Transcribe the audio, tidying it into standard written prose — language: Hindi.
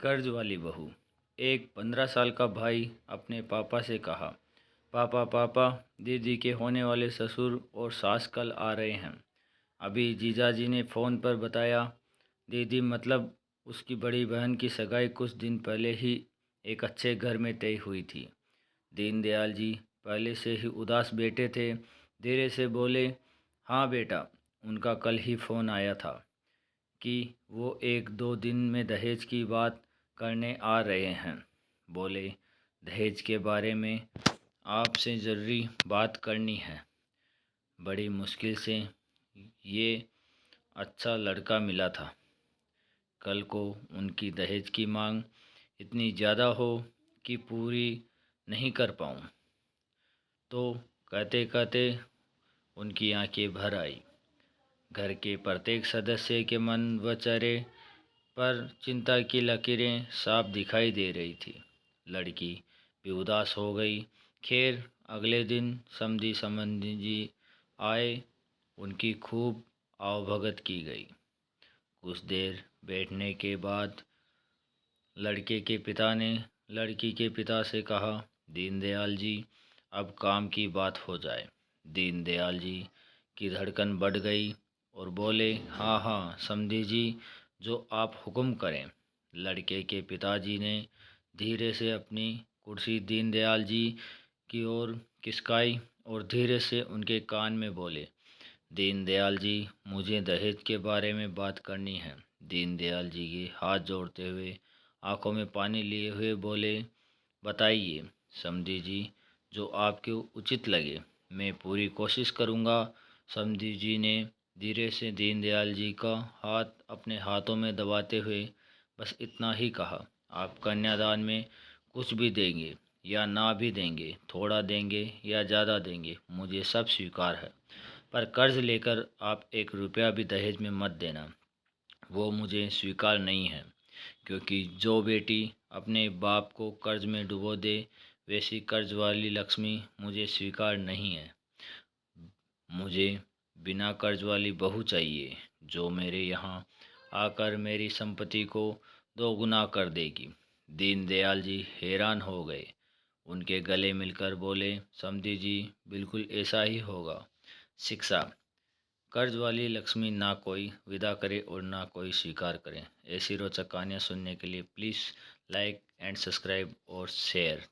कर्ज वाली बहू। एक 15 साल का भाई अपने पापा से कहा, पापा पापा, दीदी के होने वाले ससुर और सास कल आ रहे हैं। अभी जीजाजी ने फ़ोन पर बताया। दीदी मतलब उसकी बड़ी बहन की सगाई कुछ दिन पहले ही एक अच्छे घर में तय हुई थी। दीनदयाल जी पहले से ही उदास बैठे थे। धीरे से बोले, हाँ बेटा, उनका कल ही फ़ोन आया था कि वो 1-2 दिन में दहेज की बात करने आ रहे हैं। बोले, दहेज के बारे में आपसे ज़रूरी बात करनी है। बड़ी मुश्किल से ये अच्छा लड़का मिला था। कल को उनकी दहेज की मांग इतनी ज़्यादा हो कि पूरी नहीं कर पाऊँ तो कहते कहते उनकी आंखें भर आई। घर के प्रत्येक सदस्य के मन व चेहरे पर चिंता की लकीरें साफ दिखाई दे रही थी। लड़की भी उदास हो गई। खैर, अगले दिन समधी संबंधी जी आए। उनकी खूब आवभगत की गई। कुछ देर बैठने के बाद लड़के के पिता ने लड़की के पिता से कहा, दीनदयाल जी, अब काम की बात हो जाए। दीनदयाल जी की धड़कन बढ़ गई और बोले, हाँ हाँ समधी जी, जो आप हुक्म करें। लड़के के पिताजी ने धीरे से अपनी कुर्सी दीनदयाल जी की ओर खिसकाई और धीरे से उनके कान में बोले, दीनदयाल जी, मुझे दहेज के बारे में बात करनी है। दीनदयाल जी के हाथ जोड़ते हुए आंखों में पानी लिए हुए बोले, बताइए समधी जी, जो आपको उचित लगे, मैं पूरी कोशिश करूँगा। समधी जी ने धीरे से दीनदयाल जी का हाथ अपने हाथों में दबाते हुए बस इतना ही कहा, आप कन्यादान में कुछ भी देंगे या ना भी देंगे, थोड़ा देंगे या ज़्यादा देंगे, मुझे सब स्वीकार है। पर कर्ज लेकर आप 1 रुपया भी दहेज में मत देना, वो मुझे स्वीकार नहीं है। क्योंकि जो बेटी अपने बाप को कर्ज में डुबो दे, वैसी कर्ज वाली लक्ष्मी मुझे स्वीकार नहीं है। मुझे बिना कर्ज वाली बहू चाहिए, जो मेरे यहाँ आकर मेरी संपत्ति को 2 गुना कर देगी। दीनदयाल जी हैरान हो गए। उनके गले मिलकर बोले, समधी जी, बिल्कुल ऐसा ही होगा। शिक्षा। कर्ज वाली लक्ष्मी ना कोई विदा करे और ना कोई स्वीकार करे। ऐसी रोचक कहानियाँ सुनने के लिए प्लीज़ लाइक एंड सब्सक्राइब और शेयर।